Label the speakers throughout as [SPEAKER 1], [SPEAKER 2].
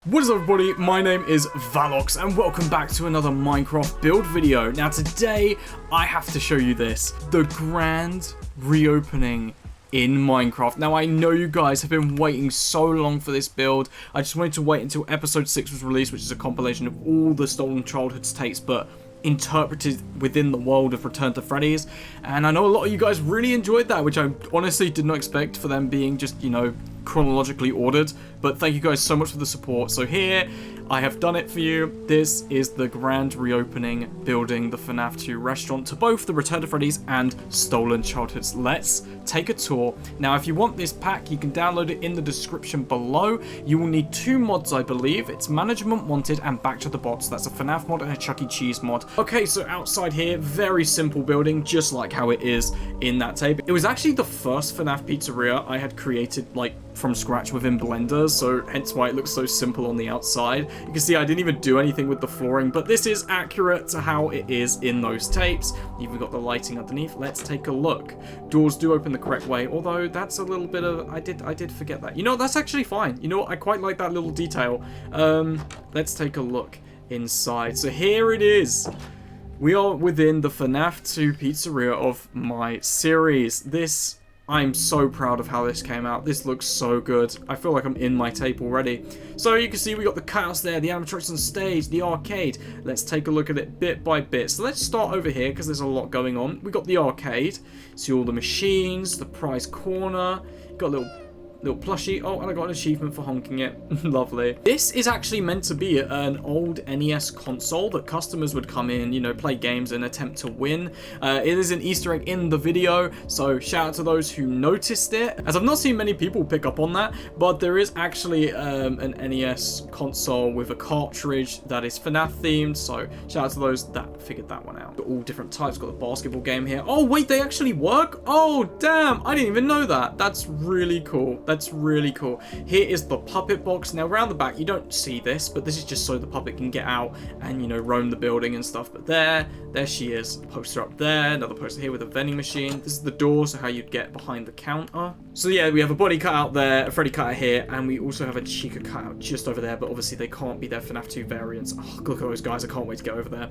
[SPEAKER 1] What is up, everybody? My name is Valox and welcome back to another Minecraft build video. Now today I have to show you this, the grand reopening in Minecraft. Now I know you guys have been waiting so long for this build. I just wanted to wait until episode 6 was released, which is a compilation of all the Stolen Childhoods tapes but interpreted within the world of Return to Freddy's, and I know a lot of you guys really enjoyed that, which I honestly did not expect for them being just, you know, chronologically ordered, but thank you guys so much for the support. So here I have done it for you. This is the grand reopening, building the FNAF 2 restaurant to both the Return to Freddy's and Stolen Childhoods. Let's take a tour. Now if you want this pack, you can download it in the description below. You will need 2 mods, I believe. It's Management Wanted and Back to the Bots. That's a FNAF mod and a Chuck E. Cheese mod. Okay, so outside here, very simple building, just like how it is in that tape. It was actually the first FNAF pizzeria I had created, like, from scratch within Blender, so hence why it looks so simple on the outside. You can see I didn't even do anything with the flooring, but this is accurate to how it is in those tapes. You've even got the lighting underneath. Let's take a look. Doors do open the correct way, although that's a little bit of... I did forget that. You know, that's actually fine. You know what? I quite like that little detail. Let's take a look inside. So here it is. We are within the FNAF 2 pizzeria of my series. I'm so proud of how this came out. This looks so good. I feel like I'm in my tape already. So you can see we got the cutouts there, the animatronics on stage, the arcade. Let's take a look at it bit by bit. So let's start over here because there's a lot going on. We got the arcade. See all the machines, the prize corner. Got a little plushie. Oh, and I got an achievement for honking it. Lovely. This is actually meant to be an old NES console that customers would come in, you know, play games and attempt to win. It is an Easter egg in the video, so shout out to those who noticed it, as I've not seen many people pick up on that, but there is actually an NES console with a cartridge that is FNAF themed, so shout out to those that figured that one out. Got all different types. Got the basketball game here. Oh wait, they actually work? Oh damn, I didn't even know that. That's really cool. That's really cool. Here is the puppet box. Now around the back you don't see this, but this is just so the puppet can get out and, you know, roam the building and stuff. But there she is. Poster up there, another poster here with a vending machine. This is the door, so how you'd get behind the counter. So yeah, we have a body cutout there, a Freddy cutout here, and we also have a Chica cutout just over there, but obviously they can't be their FNAF 2 variants. Oh, look at those guys, I can't wait to get over there.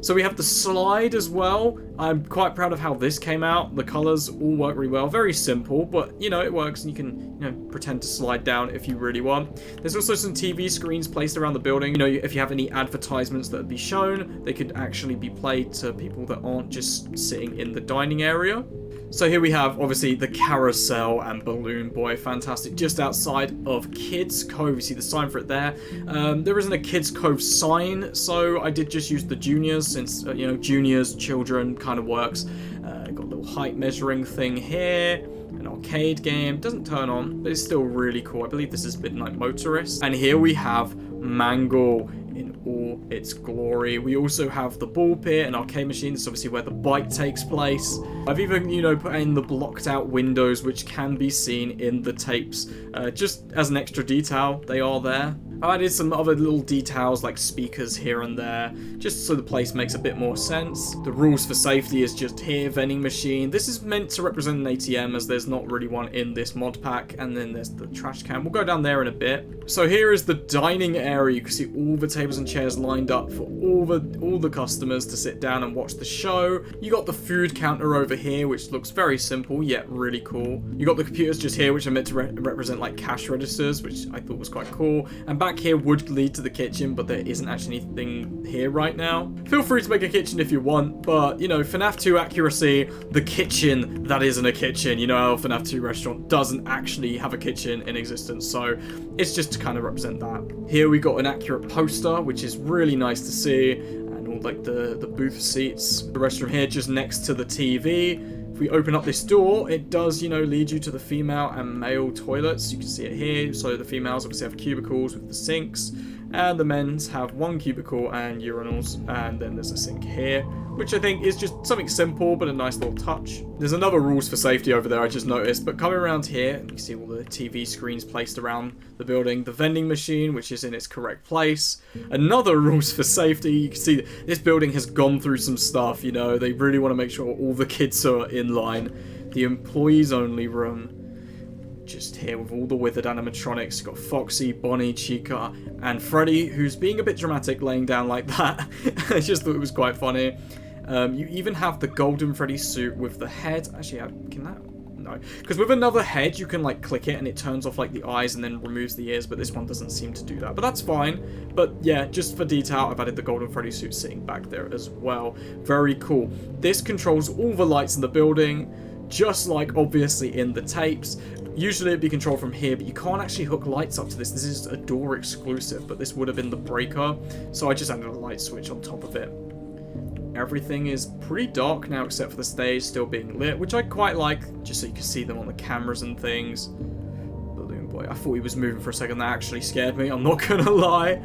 [SPEAKER 1] So we have the slide as well. I'm quite proud of how this came out. The colors all work really well. Very simple, but, you know, it works, and you can, you know, pretend to slide down if you really want. There's also some TV screens placed around the building. You know, if you have any advertisements that would be shown, they could actually be played to people that aren't just sitting in the dining area. So here we have, obviously, the carousel and Balloon Boy. Fantastic. Just outside of Kids Cove. You see the sign for it there. There isn't a Kids Cove sign, so I did just use the juniors, since, you know, juniors, children kind of works. Got a little height measuring thing here. An arcade game. Doesn't turn on, but it's still really cool. I believe this is Midnight Motorist. And here we have Mangle in all its glory. We also have the ball pit and arcade machine. This is obviously where the bike takes place. I've even, you know, put in the blocked out windows, which can be seen in the tapes. Just as an extra detail, they are there. I added some other little details like speakers here and there, just so the place makes a bit more sense. The rules for safety is just here, vending machine. This is meant to represent an ATM, as there's not really one in this mod pack. And then there's the trash can. We'll go down there in a bit. So here is the dining area. You can see all the tables and chairs lined up for all the customers to sit down and watch the show. You got the food counter over here, which looks very simple yet really cool. You got the computers just here, which are meant to represent like cash registers, which I thought was quite cool. And back here would lead to the kitchen, but there isn't actually anything here right now. Feel free to make a kitchen if you want, but, you know, FNAF 2 accuracy, the kitchen that isn't a kitchen. You know how FNAF 2 restaurant doesn't actually have a kitchen in existence, so it's just to kind of represent that. Here we got an accurate poster, which is really nice to see, and all like the booth seats. The restroom here just next to the TV. If we open up this door, it does, you know, lead you to the female and male toilets. You can see it here. So the females obviously have cubicles with the sinks, and the men's have one cubicle and urinals, and then there's a sink here, which I think is just something simple but a nice little touch. There's another rules for safety over there I just noticed, but coming around here, you can see all the TV screens placed around the building, the vending machine, which is in its correct place. Another rules for safety, you can see this building has gone through some stuff, you know, they really want to make sure all the kids are in line. The employees only room. just here with all the withered animatronics. You've got Foxy, Bonnie, Chica, and Freddy, who's being a bit dramatic laying down like that. I just thought it was quite funny. You even have the golden Freddy suit with the head. Actually, can that? No. Because with another head, you can, like, click it and it turns off, like, the eyes and then removes the ears, but this one doesn't seem to do that. But that's fine. But, yeah, just for detail, I've added the golden Freddy suit sitting back there as well. Very cool. This controls all the lights in the building, just like, obviously, in the tapes. Usually it'd be controlled from here, but you can't actually hook lights up to this. This is a door exclusive, but this would have been the breaker. So I just added a light switch on top of it. Everything is pretty dark now, except for the stage still being lit, which I quite like, just so you can see them on the cameras and things. Balloon Boy. I thought he was moving for a second. That actually scared me. I'm not gonna lie.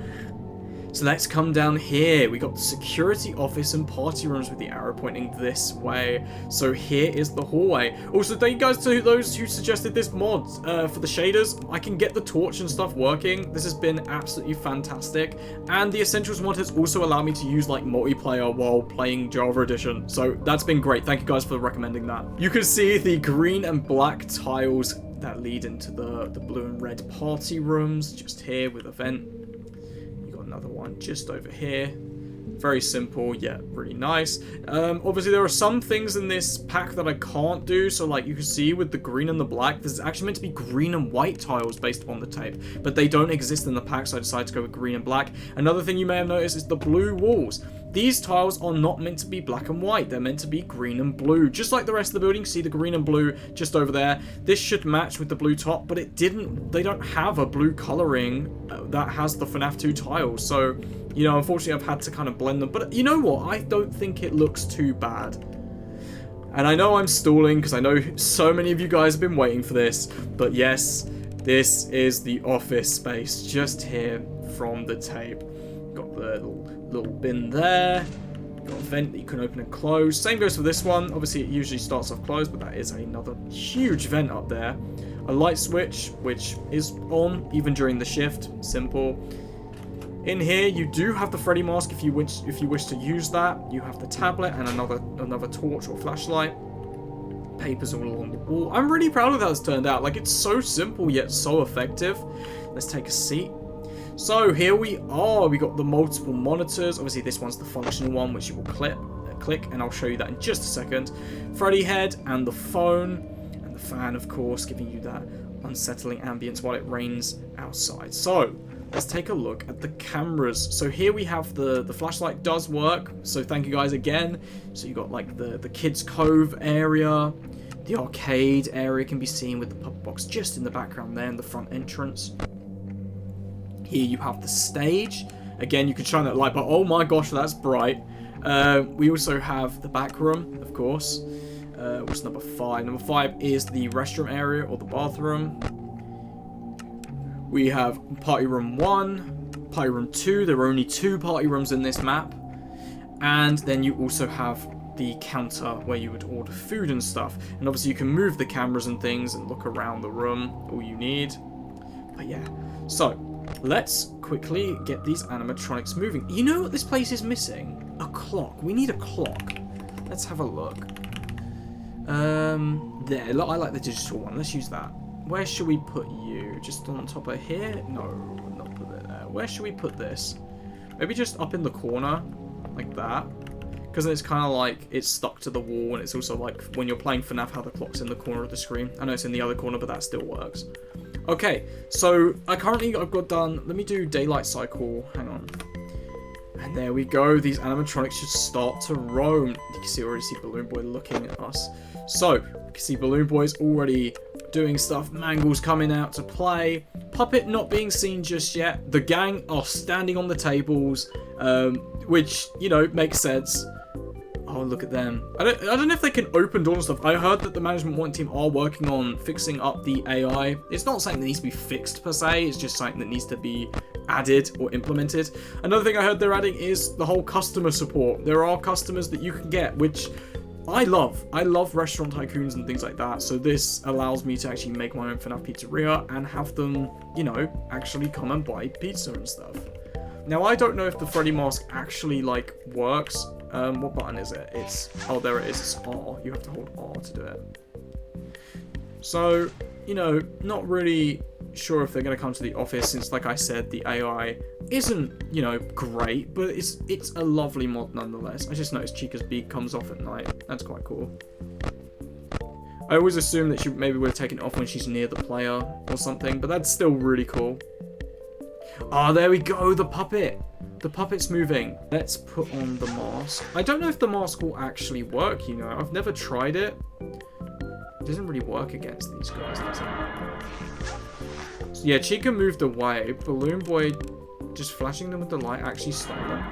[SPEAKER 1] So let's come down here. We got the security office and party rooms with the arrow pointing this way. So here is the hallway. Also, thank you guys to those who suggested this mod for the shaders. I can get the torch and stuff working. This has been absolutely fantastic. And the Essentials mod has also allowed me to use like multiplayer while playing Java Edition. So that's been great. Thank you guys for recommending that. You can see the green and black tiles that lead into the blue and red party rooms just here with a vent. Another one just over here. Very simple, yet really nice. Obviously, there are some things in this pack that I can't do. So, like, you can see with the green and the black, there's actually meant to be green and white tiles based on the tape. But they don't exist in the pack, so I decided to go with green and black. Another thing you may have noticed is the blue walls. These tiles are not meant to be black and white. They're meant to be green and blue. Just like the rest of the building, see the green and blue just over there. This should match with the blue top, but it didn't. They don't have a blue coloring that has the FNAF 2 tiles. So, you know, unfortunately, I've had to kind of blend them. But you know what? I don't think it looks too bad. And I know I'm stalling because I know so many of you guys have been waiting for this. But yes, this is the office space just here from the tape. Got the little bin there. Got a vent that you can open and close. Same goes for this one. Obviously, it usually starts off closed, but that is another huge vent up there. A light switch, which is on even during the shift. Simple. In here, you do have the Freddy mask if you wish to use that. You have the tablet and another torch or flashlight. Papers all along the wall. I'm really proud of how it's turned out. Like, it's so simple yet so effective. Let's take a seat. So here we are. We got the multiple monitors. Obviously, this one's the functional one, which you will click, and I'll show you that in just a second. Freddy head and the phone and the fan, of course, giving you that unsettling ambience while it rains outside. So let's take a look at the cameras. So here we have the flashlight does work. So thank you guys again. So you got like the kids' cove area. The arcade area can be seen with the puppet box just in the background there in the front entrance. Here you have the stage. Again, you can shine that light, but oh my gosh, that's bright. We also have the back room, of course. What's number 5? Number 5 is the restroom area or the bathroom. We have party room 1, party room 2. There are only 2 party rooms in this map. And then you also have the counter where you would order food and stuff. And obviously you can move the cameras and things and look around the room, all you need. But yeah, so let's quickly get these animatronics moving. You know what this place is missing? A clock. We need a clock. Let's have a look. There. I like the digital one. Let's use that. Where should we put you? Just on top of here? No, not put it there. Where should we put this? Maybe just up in the corner, like that. Because it's kind of like it's stuck to the wall, and it's also like when you're playing FNAF, how the clock's in the corner of the screen. I know it's in the other corner, but that still works. Okay, so I've got done. Let me do daylight cycle. Hang on. And there we go. These animatronics should start to roam. You can already see Balloon Boy looking at us. So, you can see Balloon Boy's already doing stuff. Mangle's coming out to play. Puppet not being seen just yet. The gang are standing on the tables, which, you know, makes sense. Oh, look at them. I don't know if they can open doors and stuff. I heard that the management one team are working on fixing up the AI. It's not something that needs to be fixed per se. It's just something that needs to be added or implemented. Another thing I heard they're adding is the whole customer support. There are customers that you can get, which I love. I love restaurant tycoons and things like that. So this allows me to actually make my own FNAF pizzeria and have them, you know, actually come and buy pizza and stuff. Now, I don't know if the Freddy mask actually, like, works. What button is it? It's, oh, there it is. It's R. You have to hold R to do it. So, you know, not really sure if they're going to come to the office since, like I said, the AI isn't, you know, great, but it's a lovely mod nonetheless. I just noticed Chica's beak comes off at night. That's quite cool. I always assume that she maybe would have taken it off when she's near the player or something, but that's still really cool. Ah, there we go, the puppet. The puppet's moving. Let's put on the mask. I don't know if the mask will actually work, you know. I've never tried it. It doesn't really work against these guys, does it? So yeah, Chica moved away. Balloon Boy just flashing them with the light actually stopped them.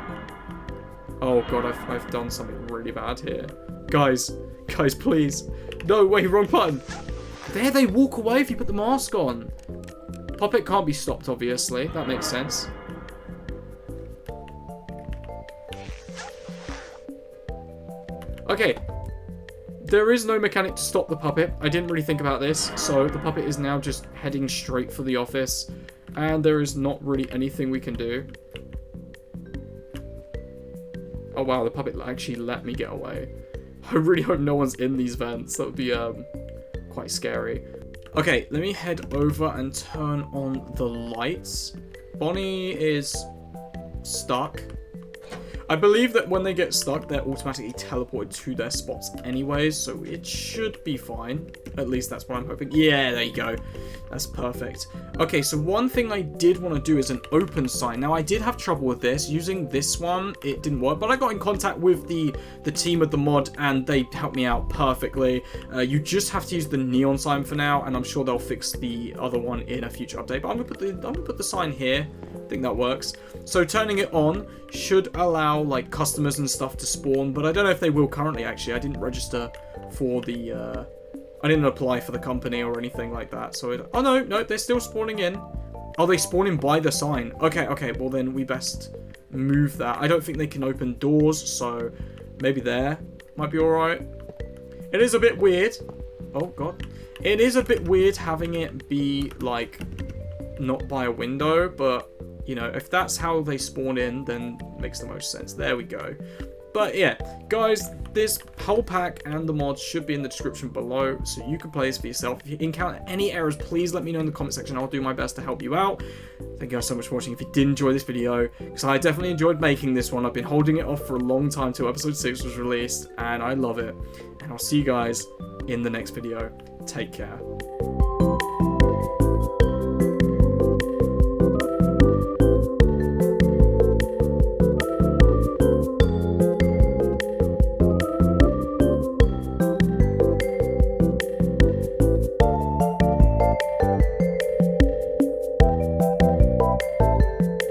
[SPEAKER 1] Oh god, I've done something really bad here. Guys, please. No, wait, wrong button. There, they walk away if you put the mask on. Puppet can't be stopped, obviously. That makes sense. Okay. There is no mechanic to stop the puppet. I didn't really think about this. So the puppet is now just heading straight for the office. And there is not really anything we can do. Oh wow, the puppet actually let me get away. I really hope no one's in these vents. That would be quite scary. Okay, let me head over and turn on the lights. Bonnie is stuck. I believe that when they get stuck, they're automatically teleported to their spots anyways, so it should be fine. At least that's what I'm hoping. Yeah, there you go. That's perfect. Okay, so one thing I did want to do is an open sign. Now, I did have trouble with this. Using this one, it didn't work, but I got in contact with the team of the mod, and they helped me out perfectly. You just have to use the neon sign for now, and I'm sure they'll fix the other one in a future update. But I'm gonna put the sign here. I think that works. So turning it on should allow like customers and stuff to spawn, but I don't know if they will currently. Actually, I didn't register for the I didn't apply for the company or anything like that, so oh no, they're still spawning in. Oh, they spawn in by the sign. Okay, well then we best move that. I don't think they can open doors, so maybe there might be alright. It is a bit weird. Oh god. It is a bit weird having it be like not by a window, but you know, if that's how they spawn in, then it makes the most sense. There we go. But yeah, guys, this whole pack and the mods should be in the description below, so you can play this for yourself. If you encounter any errors, please let me know in the comment section. I'll do my best to help you out. Thank you guys so much for watching. If you did enjoy this video, because I definitely enjoyed making this one. I've been holding it off for a long time till episode 6 was released, and I love it. And I'll see you guys in the next video. Take care.